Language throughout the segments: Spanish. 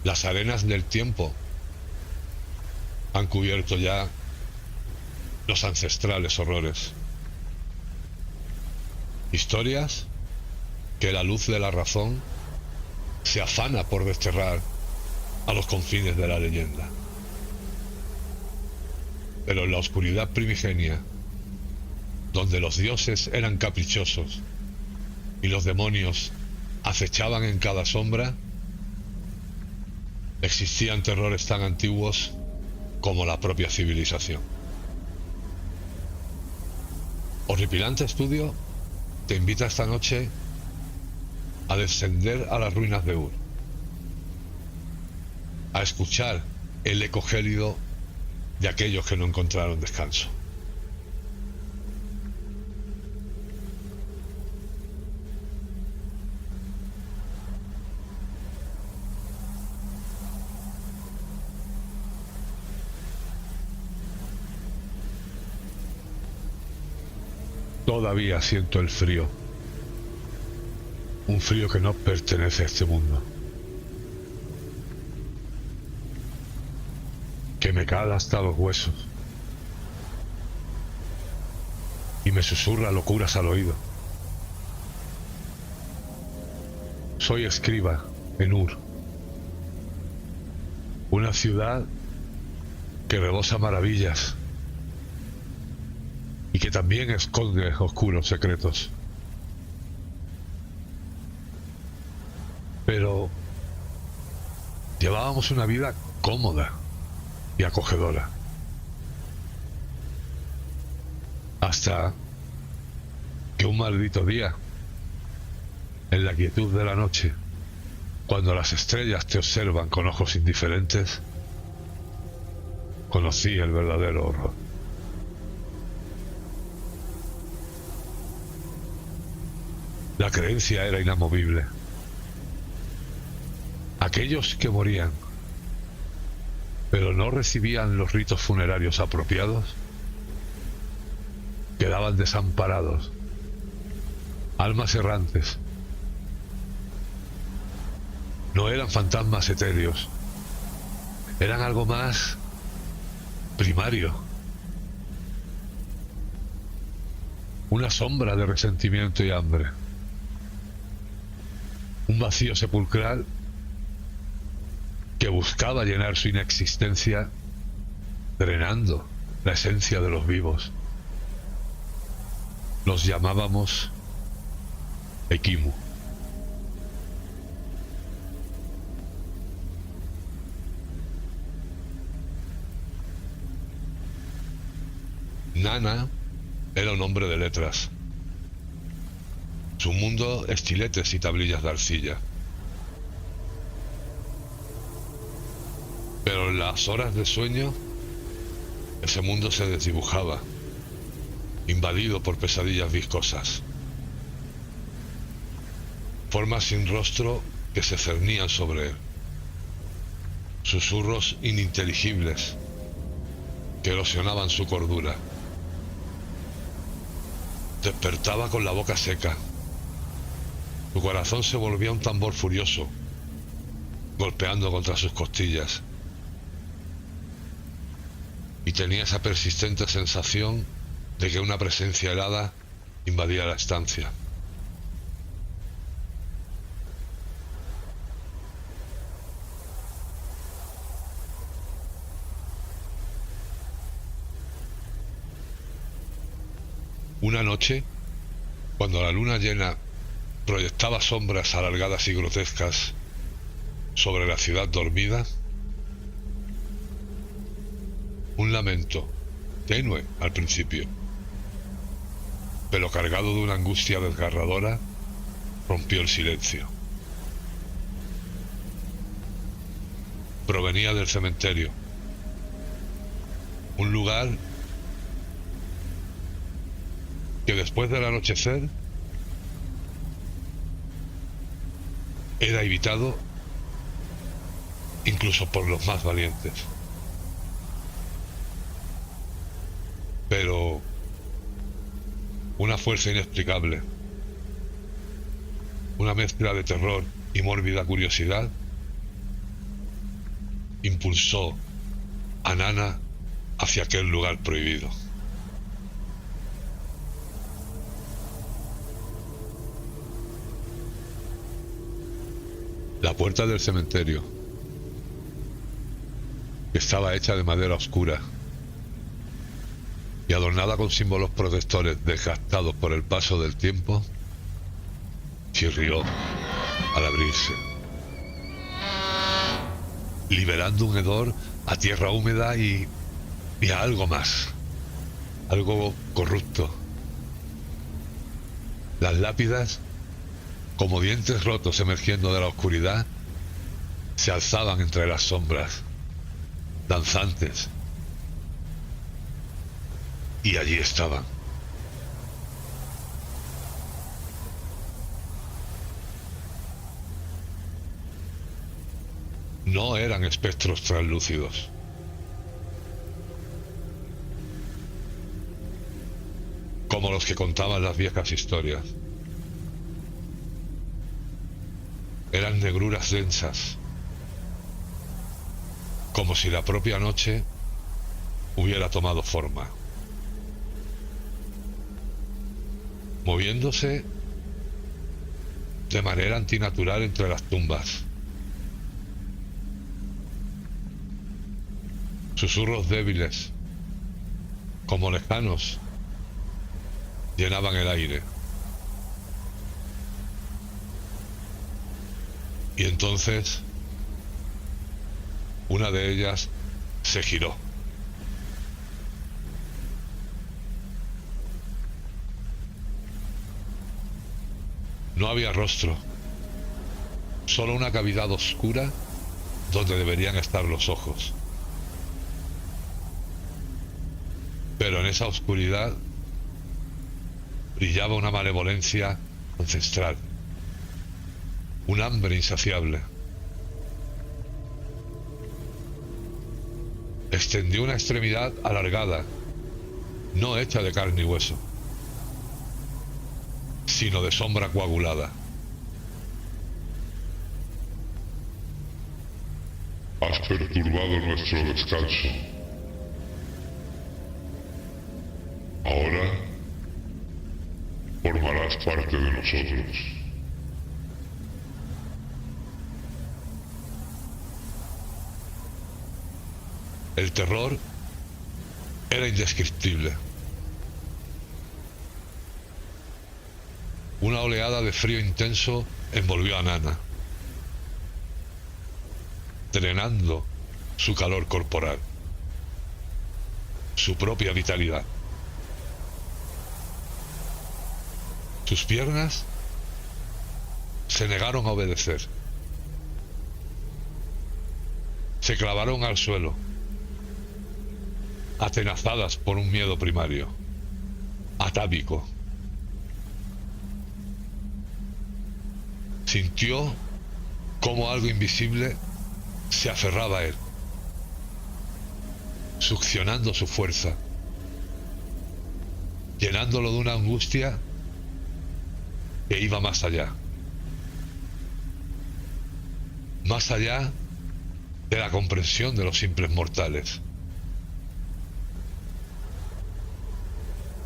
Las arenas del tiempo han cubierto ya los ancestrales horrores. Historias que la luz de la razón se afana por desterrar a los confines de la leyenda. Pero en la oscuridad primigenia, donde los dioses eran caprichosos y los demonios acechaban en cada sombra, existían terrores tan antiguos como la propia civilización. Horripilante Estudio te invita esta noche a descender a las ruinas de Ur, a escuchar el eco gélido de aquellos que no encontraron descanso. Todavía siento el frío, un frío que no pertenece a este mundo, que me cala hasta los huesos y me susurra locuras al oído. Soy escriba en Ur, una ciudad que rebosa maravillas y que también esconde oscuros secretos. Pero llevábamos una vida cómoda y acogedora. Hasta que un maldito día, en la quietud de la noche, cuando las estrellas te observan con ojos indiferentes, conocí el verdadero horror. La creencia era inamovible. Aquellos que morían, pero no recibían los ritos funerarios apropiados, quedaban desamparados, almas errantes. No eran fantasmas etéreos, eran algo más primario, una sombra de resentimiento y hambre, un vacío sepulcral que buscaba llenar su inexistencia, drenando la esencia de los vivos. Los llamábamos Ekimu. Nana era un hombre de letras. Su mundo, estiletes y tablillas de arcilla. Pero en las horas de sueño, ese mundo se desdibujaba, invadido por pesadillas viscosas. Formas sin rostro que se cernían sobre él. Susurros ininteligibles que erosionaban su cordura. Despertaba con la boca seca. Su corazón se volvía un tambor furioso, golpeando contra sus costillas. Y tenía esa persistente sensación de que una presencia helada invadía la estancia. Una noche, cuando la luna llena proyectaba sombras alargadas y grotescas sobre la ciudad dormida, un lamento, tenue al principio, pero cargado de una angustia desgarradora, rompió el silencio. Provenía del cementerio, un lugar que después del anochecer era evitado incluso por los más valientes. Pero una fuerza inexplicable, una mezcla de terror y mórbida curiosidad, impulsó a Nana hacia aquel lugar prohibido. La puerta del cementerio, que estaba hecha de madera oscura y adornada con símbolos protectores desgastados por el paso del tiempo, chirrió al abrirse, liberando un hedor a tierra húmeda y a algo más, algo corrupto. Las lápidas, como dientes rotos emergiendo de la oscuridad, se alzaban entre las sombras, danzantes. Y allí estaban. No eran espectros translúcidos. Como los que contaban las viejas historias. Eran negruras densas, como si la propia noche hubiera tomado forma, moviéndose de manera antinatural entre las tumbas. Susurros débiles, como lejanos, llenaban el aire. Y entonces, una de ellas se giró. No había rostro, solo una cavidad oscura donde deberían estar los ojos. Pero en esa oscuridad brillaba una malevolencia ancestral, un hambre insaciable. Extendió una extremidad alargada, no hecha de carne y hueso, sino de sombra coagulada. Has perturbado nuestro descanso. Ahora formarás parte de nosotros. El terror era indescriptible. Una oleada de frío intenso envolvió a Nana, drenando su calor corporal, su propia vitalidad. Sus piernas se negaron a obedecer. Se clavaron al suelo, atenazadas por un miedo primario, atávico. Sintió cómo algo invisible se aferraba a él, succionando su fuerza, llenándolo de una angustia que iba más allá de la comprensión de los simples mortales.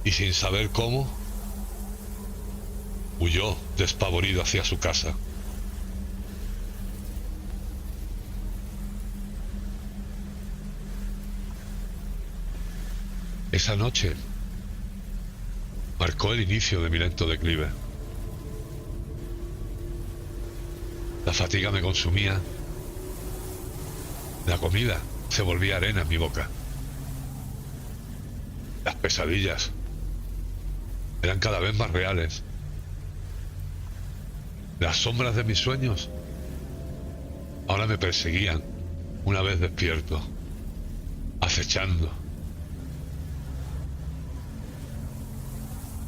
Y sin saber cómo, huyó despavorido hacia su casa. Esa noche marcó el inicio de mi lento declive. La fatiga me consumía. La comida se volvía arena en mi boca. Las pesadillas eran cada vez más reales. Las sombras de mis sueños ahora me perseguían una vez despierto, acechando.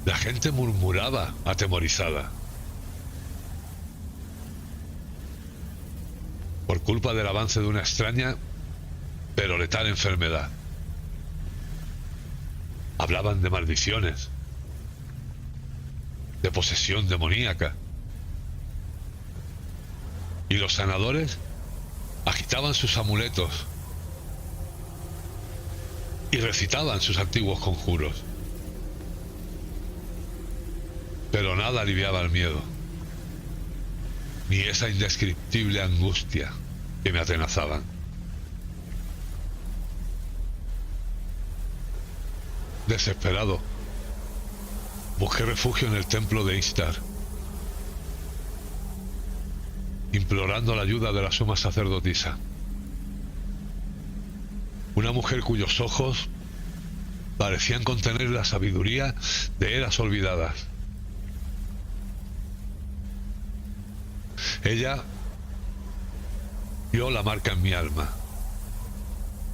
La gente murmuraba atemorizada. Por culpa del avance de una extraña pero letal enfermedad. Hablaban de maldiciones, de posesión demoníaca. Y los sanadores agitaban sus amuletos y recitaban sus antiguos conjuros. Pero nada aliviaba el miedo, ni esa indescriptible angustia que me atenazaban. Desesperado, busqué refugio en el templo de Ishtar, implorando la ayuda de la suma sacerdotisa, una mujer cuyos ojos parecían contener la sabiduría de eras olvidadas. Ella vio la marca en mi alma,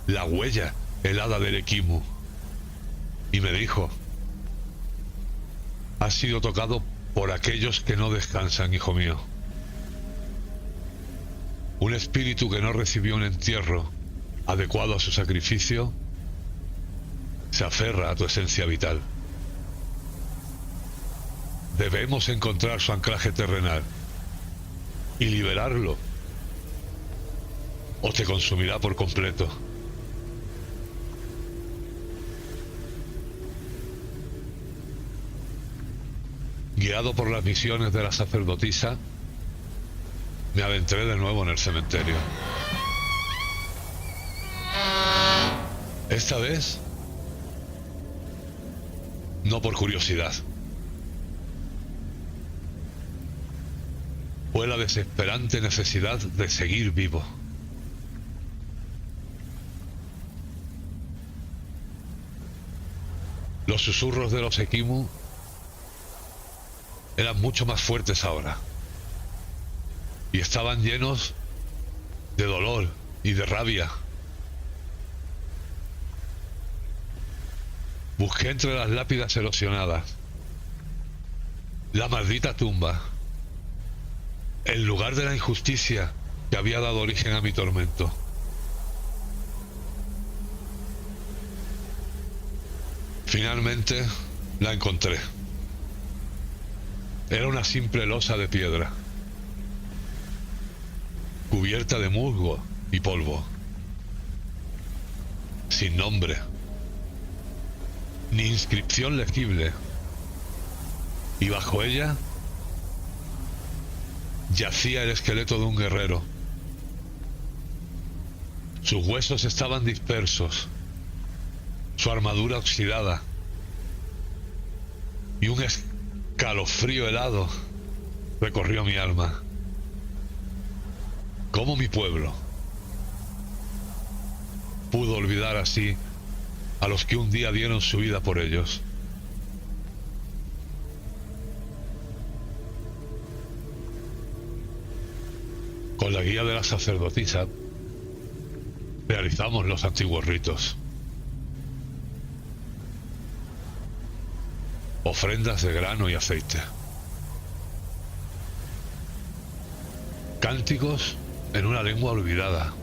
la huella helada del Ekimu, y me dijo: has sido tocado por aquellos que no descansan, hijo mío. Un espíritu que no recibió un entierro adecuado a su sacrificio se aferra a tu esencia vital. Debemos encontrar su anclaje terrenal y liberarlo, o te consumirá por completo. Guiado por las misiones de la sacerdotisa, me adentré de nuevo en el cementerio. Esta vez, no por curiosidad. Fue la desesperante necesidad de seguir vivo. Los susurros de los Ekimu eran mucho más fuertes ahora, y estaban llenos de dolor y de rabia. Busqué entre las lápidas erosionadas la maldita tumba, el lugar de la injusticia que había dado origen a mi tormento. Finalmente la encontré. Era una simple losa de piedra, cubierta de musgo y polvo, sin nombre, ni inscripción legible, y bajo ella yacía el esqueleto de un guerrero. Sus huesos estaban dispersos, su armadura oxidada, y un escalofrío helado recorrió mi alma. ¿Cómo mi pueblo pudo olvidar así a los que un día dieron su vida por ellos? Con la guía de la sacerdotisa realizamos los antiguos ritos. Ofrendas de grano y aceite. Cánticos en una lengua olvidada.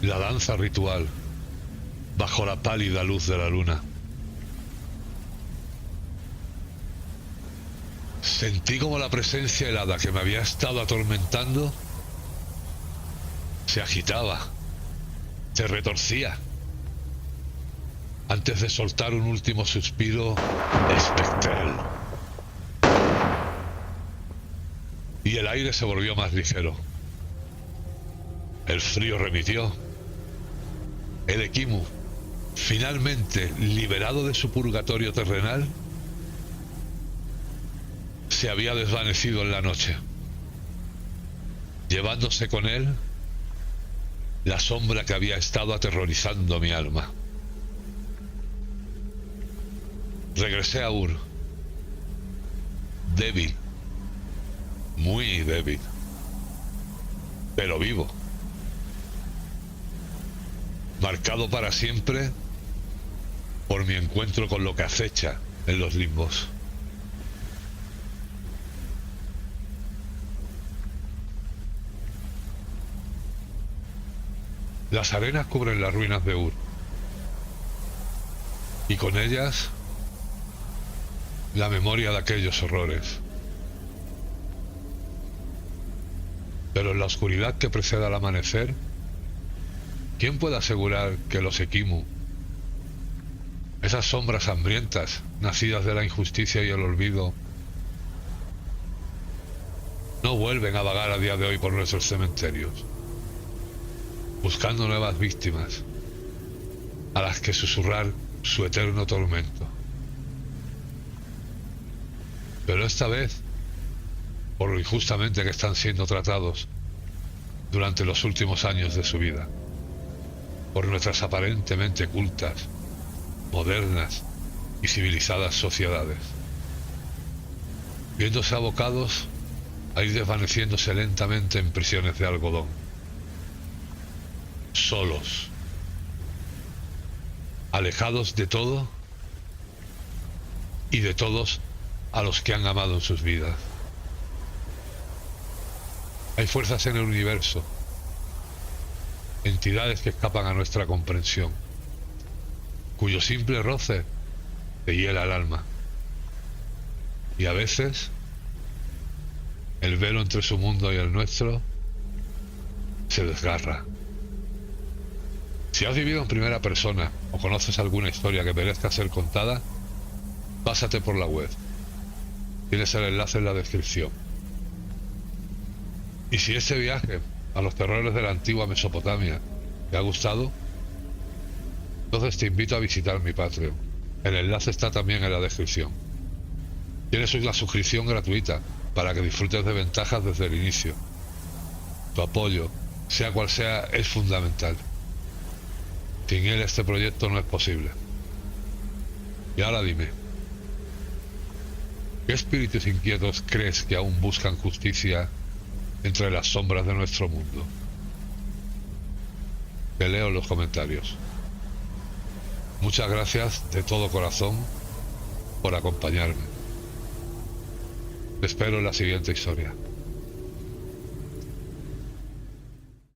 La danza ritual bajo la pálida luz de la luna. Sentí como la presencia helada que me había estado atormentando se agitaba, se retorcía, antes de soltar un último suspiro espectral. Y el aire se volvió más ligero. El frío remitió. El Ekimu, finalmente liberado de su purgatorio terrenal, se había desvanecido en la noche, llevándose con él la sombra que había estado aterrorizando mi alma. Regresé a Ur, débil, muy débil, pero vivo, marcado para siempre por mi encuentro con lo que acecha en los limbos. Las arenas cubren las ruinas de Ur, y con ellas la memoria de aquellos horrores. Pero en la oscuridad que precede al amanecer, ¿quién puede asegurar que los Ekimu, esas sombras hambrientas, nacidas de la injusticia y el olvido, no vuelven a vagar a día de hoy por nuestros cementerios, buscando nuevas víctimas a las que susurrar su eterno tormento? Pero esta vez, por lo injustamente que están siendo tratados durante los últimos años de su vida, por nuestras aparentemente cultas, modernas y civilizadas sociedades, viéndose abocados a ir desvaneciéndose lentamente en prisiones de algodón, solos, alejados de todo y de todos a los que han amado en sus vidas. Hay fuerzas en el universo, entidades que escapan a nuestra comprensión, cuyo simple roce te hiela el alma. Y a veces, el velo entre su mundo y el nuestro se desgarra. Si has vivido en primera persona o conoces alguna historia que merezca ser contada, pásate por la web. Tienes el enlace en la descripción. Y si este viaje a los terrores de la antigua Mesopotamia te ha gustado, entonces te invito a visitar mi Patreon. El enlace está también en la descripción. Tienes la suscripción gratuita para que disfrutes de ventajas desde el inicio. Tu apoyo, sea cual sea, es fundamental. Sin él este proyecto no es posible. Y ahora dime, ¿qué espíritus inquietos crees que aún buscan justicia entre las sombras de nuestro mundo? Te leo en los comentarios. Muchas gracias de todo corazón por acompañarme. Te espero en la siguiente historia.